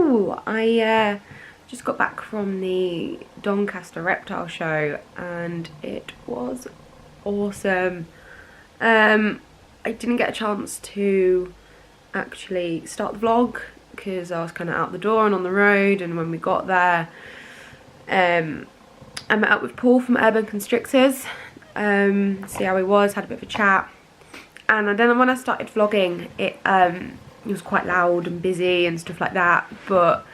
Hello! I just got back from the Doncaster Reptile Show and it was awesome. I didn't get a chance to actually start the vlog because I was kind of out the door and on the road, and when we got there I met up with Paul from Urban Constrictors, see how he was, had a bit of a chat, and then when I started vlogging it was quite loud and busy and stuff like that, but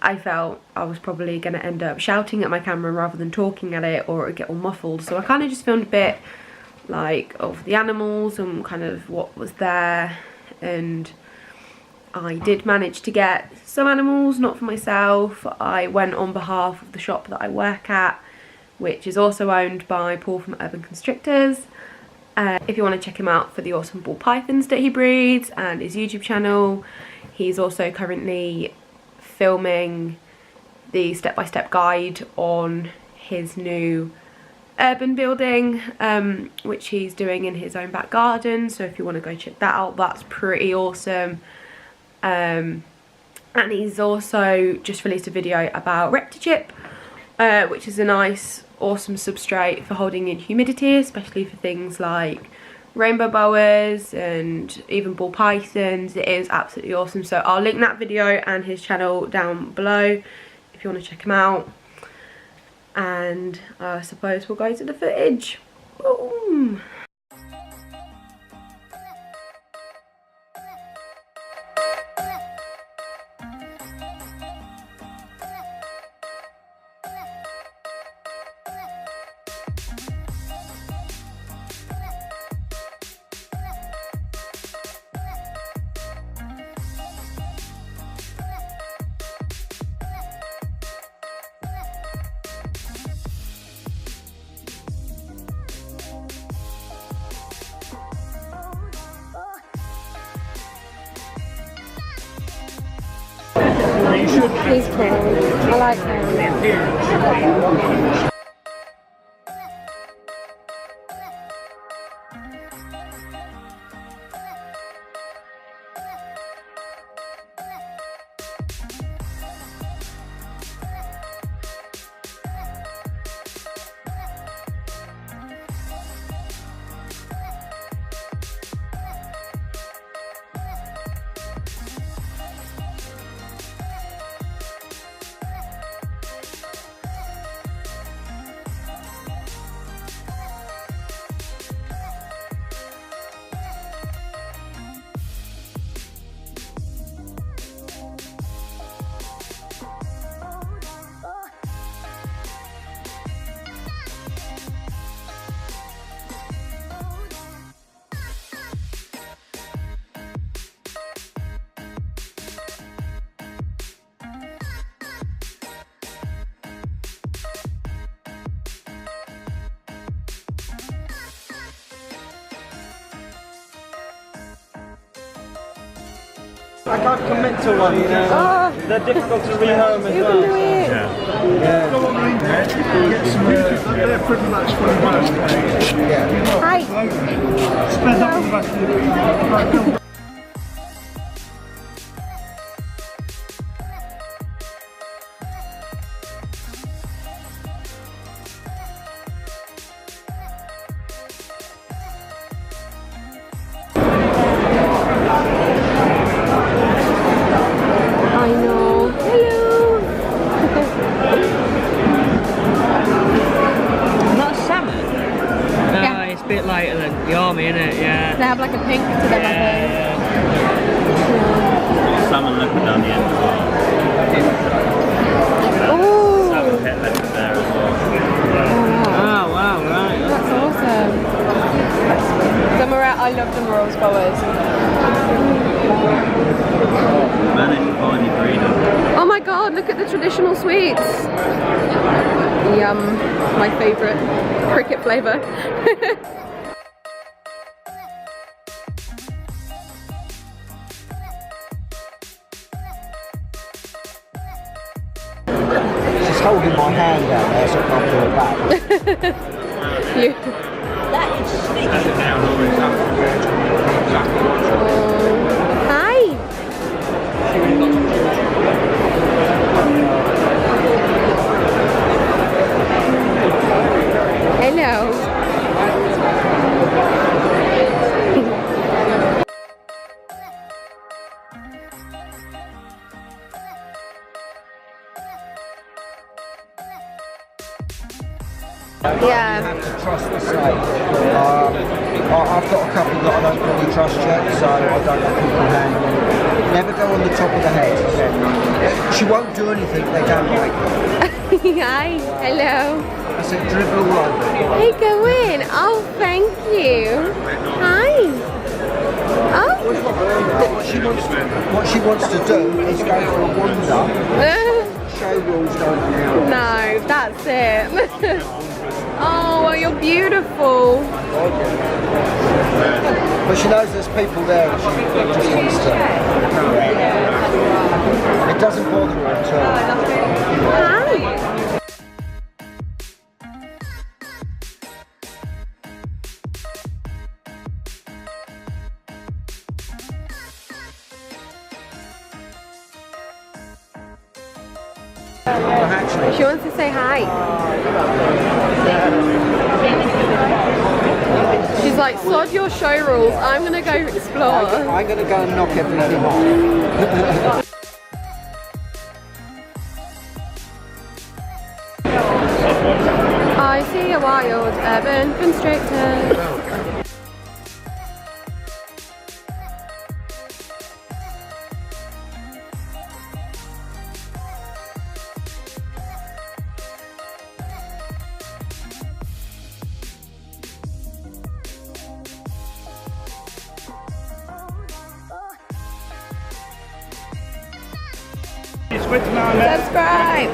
I felt I was probably going to end up shouting at my camera rather than talking at it, or it would get all muffled, so I kind of just filmed a bit like of the animals and kind of what was there. And I did manage to get some animals, not for myself. I went on behalf of the shop that I work at, which is also owned by Paul from Urban Constrictors. If you want to check him out for the awesome ball pythons that he breeds and his YouTube channel, he's also currently filming the step-by-step guide on his new urban building, which he's doing in his own back garden. So if you want to go check that out, that's pretty awesome. And he's also just released a video about ReptiChip, which is a nice awesome substrate for holding in humidity, especially for things like rainbow boas and even ball pythons. It is absolutely awesome, so I'll link that video and his channel down below if you want to check him out. And I suppose we'll go to the footage. Boom! He's cool. I like him. I can't commit to one, you know. Oh. They're difficult to rehome as well. You can do it. Yeah. They're pretty much fully worked. Hi. Spend up on the back of the A bit lighter than the army, innit? Yeah. They have like a pink to them, I think. Salmon leopard down the end as well. Ooh. Salmon pet leopard there as well. Oh wow, right. That's awesome. I love the Morals boas. Managed to find your breeder. Oh my god, look at the traditional sweets. Yum, my favourite cricket flavour. She's holding my hand out there so I can't pull it back. You. That is sneaky. Hi. You Yeah. have to trust the site. I've got a couple that I don't really trust yet, so I don't let people handle it. Never go on the top of the head. She won't do anything they don't like. Hi. Hello. I said dribble all over. Hey, go in. Oh, thank you. Hi. Oh. What she wants to do is go for a wander. Show rules don't allow. No, that's it. Oh, well, you're beautiful. But she knows there's people there and she just wants to. It doesn't bother her at all. Hi. She wants to say hi. She's like, sod your show rules, I'm gonna go explore. I'm going to go and knock everything off. I see a wild urban constrictor. Subscribe.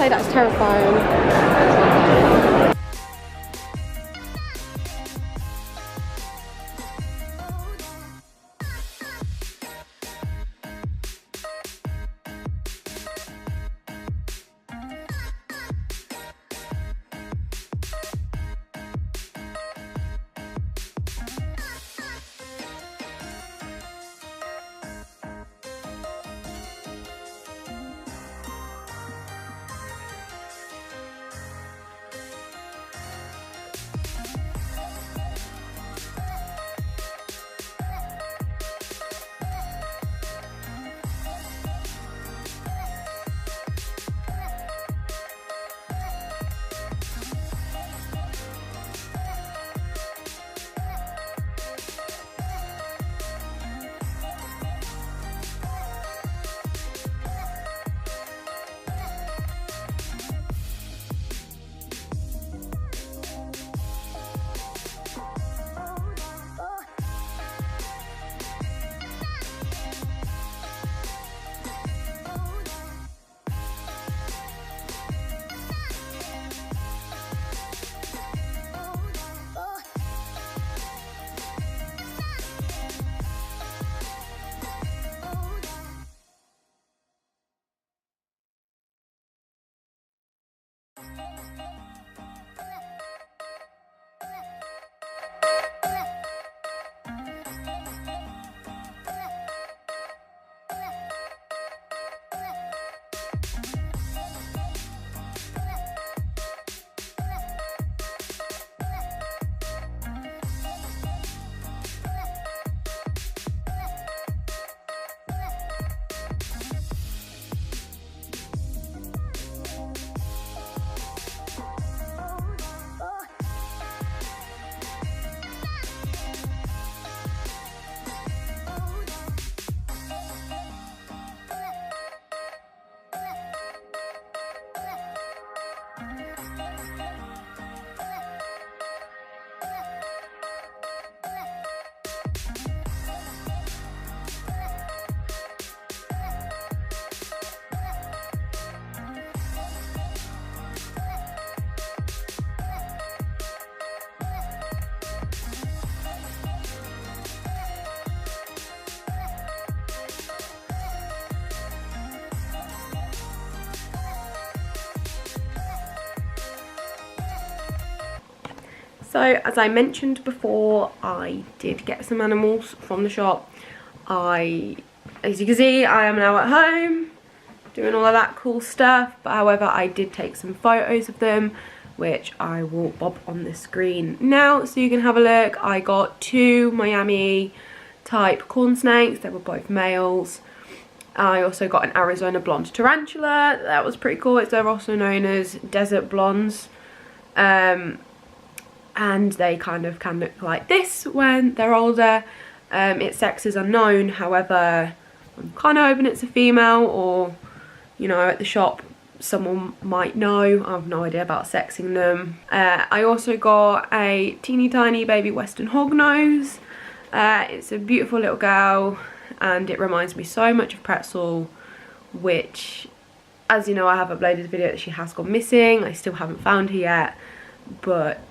say that's terrifying. So as I mentioned before, I did get some animals from the shop. As you can see, I am now at home doing all of that cool stuff, but however I did take some photos of them, which I will bob on the screen now so you can have a look. I got 2 Miami type corn snakes. They were both males. I also got an Arizona blonde tarantula. That was pretty cool. They're also known as desert blondes. And they kind of can look like this when they're older. Its sex is unknown, however I'm kind of hoping it's a female, or you know, at the shop someone might know. I have no idea about sexing them. I also got a teeny tiny baby Western hognose. It's a beautiful little girl and it reminds me so much of Pretzel, which, as you know, I have uploaded a video that she has gone missing. I still haven't found her yet, but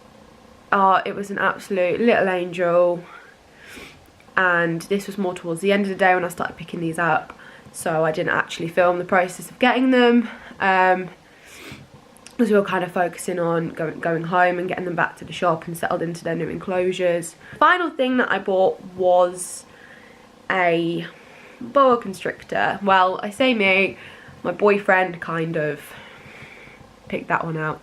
it was an absolute little angel. And this was more towards the end of the day when I started picking these up, so I didn't actually film the process of getting them, as we were kind of focusing on going home and getting them back to the shop and settled into their new enclosures. The final thing that I bought was a boa constrictor. Well, I say me, my boyfriend kind of picked that one out.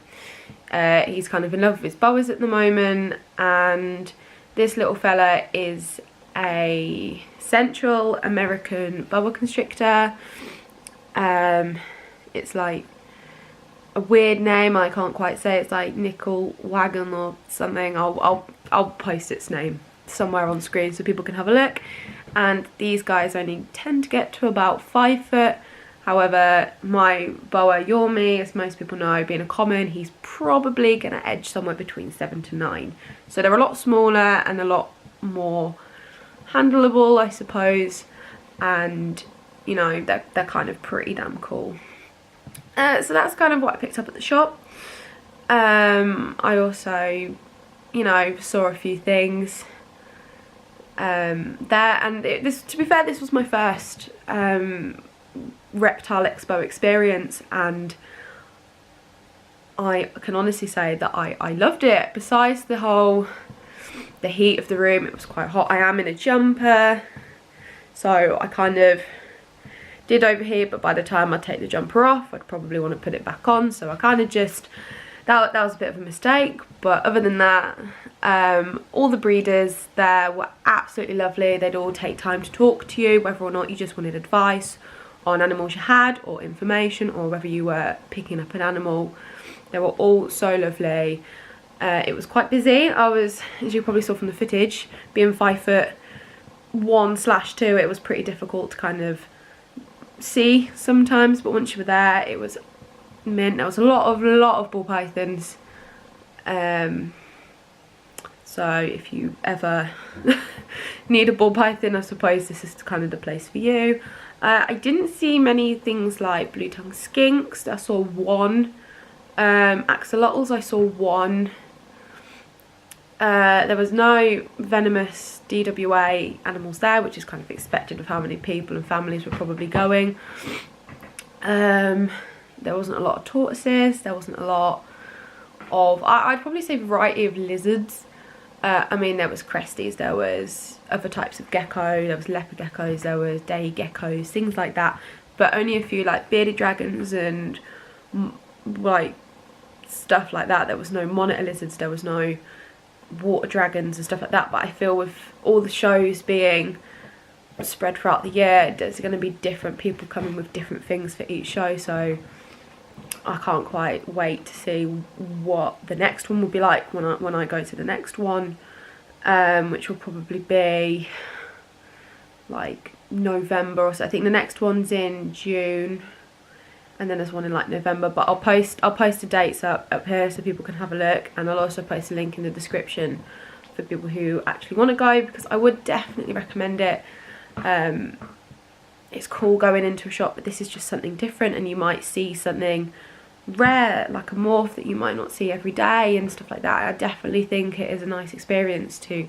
He's kind of in love with his boas at the moment, and this little fella is a Central American boa constrictor. It's like a weird name, I can't quite say. It's like nickel wagon or something. I'll post its name somewhere on screen so people can have a look. And these guys only tend to get to about 5 foot. However, my boa Yormi, as most people know, being a common, he's probably going to edge somewhere between 7 to 9. So they're a lot smaller and a lot more handleable, I suppose. And, you know, they're kind of pretty damn cool. So that's kind of what I picked up at the shop. I also, you know, saw a few things there, and to be fair, this was my first Reptile Expo experience, and I can honestly say that I loved it. Besides the heat of the room, it was quite hot. I am in a jumper, so I kind of did overheat, but by the time I take the jumper off, I'd probably want to put it back on, so I kind of just, that was a bit of a mistake. But other than that, all the breeders there were absolutely lovely. They'd all take time to talk to you, whether or not you just wanted advice on animals you had, or information, or whether you were picking up an animal. They were all so lovely. It was quite busy. I was, as you probably saw from the footage, being 5'1/2", it was pretty difficult to kind of see sometimes, but once you were there, it was mint. There was a lot of ball pythons. So if you ever need a ball python, I suppose this is kind of the place for you. I didn't see many things like blue tongue skinks. I saw one. Axolotls, I saw one. There was no venomous DWA animals there, which is kind of expected with how many people and families were probably going. There wasn't a lot of tortoises. There wasn't a lot of, I'd probably say, variety of lizards. I mean, there was cresties, there was other types of gecko, there was leopard geckos, there was day geckos, things like that. But only a few like bearded dragons and like stuff like that. There was no monitor lizards, there was no water dragons and stuff like that. But I feel with all the shows being spread throughout the year, there's going to be different people coming with different things for each show, so I can't quite wait to see what the next one will be like when I go to the next one, which will probably be like November or so. I think the next one's in June, and then there's one in like November. But I'll post the dates up here so people can have a look, and I'll also post a link in the description for people who actually want to go, because I would definitely recommend it. It's cool going into a shop, but this is just something different, and you might see something rare like a morph that you might not see every day and stuff like that. I definitely think it is a nice experience to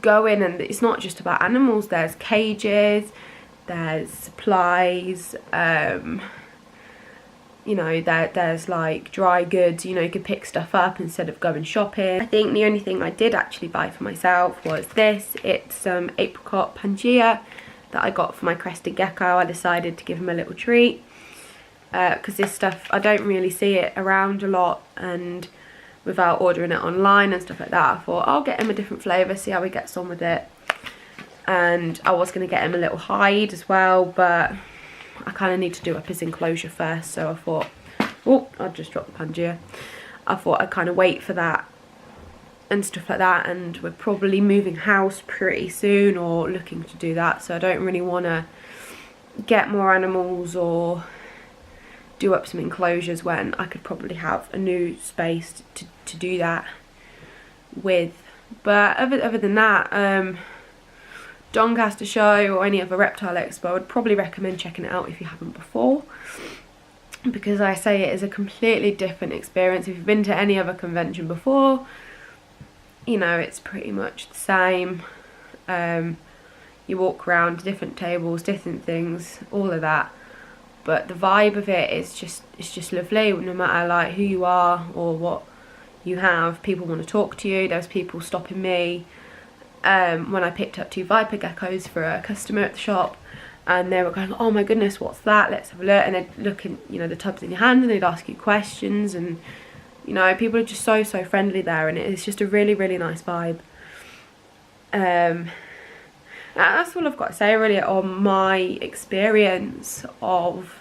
go in, and it's not just about animals. There's cages, there's supplies, you know, there's like dry goods, you know, you could pick stuff up instead of going shopping. I think the only thing I did actually buy for myself was this. It's some apricot Pangea that I got for my crested gecko. I decided to give him a little treat because this stuff, I don't really see it around a lot, and without ordering it online and stuff like that, I thought I'll get him a different flavour, see how he gets on with it. And I was going to get him a little hide as well, but I kind of need to do up his enclosure first, so I thought, oh, I just dropped the Pangea. I thought I'd kind of wait for that and stuff like that, and we're probably moving house pretty soon, or looking to do that, so I don't really want to get more animals or do up some enclosures when I could probably have a new space to do that with. But other than that, Doncaster show or any other reptile expo, I would probably recommend checking it out if you haven't before, because I say it is a completely different experience. If you've been to any other convention before, you know, it's pretty much the same. You walk around different tables, different things, all of that, but the vibe of it is just lovely. No matter like who you are or what you have, people want to talk to you. There's people stopping me when I picked up 2 viper geckos for a customer at the shop, and they were going, oh my goodness, what's that, let's have a look. And they'd look in, you know, the tubs in your hand, and they'd ask you questions, and you know, people are just so friendly there, and it's just a really nice vibe. That's all I've got to say really on my experience of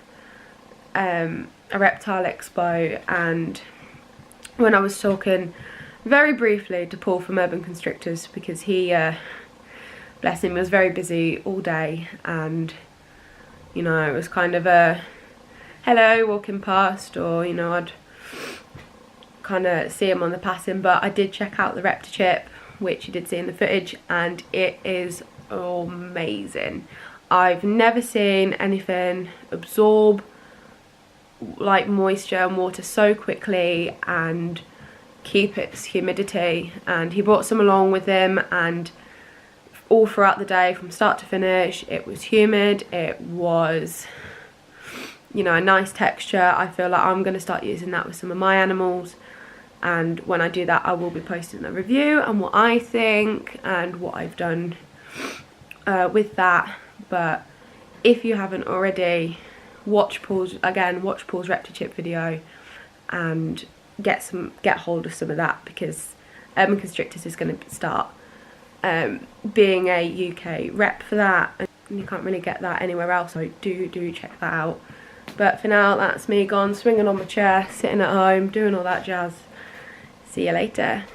a reptile expo. And when I was talking very briefly to Paul from Urban Constrictors, because he, bless him, was very busy all day, and you know, it was kind of a hello walking past, or you know, I'd kind of see him on the passing. But I did check out the Reptor chip, which you did see in the footage, and it is amazing. I've never seen anything absorb like moisture and water so quickly and keep its humidity. And he brought some along with him, and all throughout the day from start to finish it was humid, it was, you know, a nice texture. I feel like I'm going to start using that with some of my animals, and when I do that I will be posting a review and what I think and what I've done with that. But if you haven't already, watch Paul's ReptiChip video and get hold of some of that, because Urban Constrictors is going to start being a UK rep for that, and you can't really get that anywhere else, so do check that out. But for now, that's me gone swinging on my chair, sitting at home, doing all that jazz. See you later.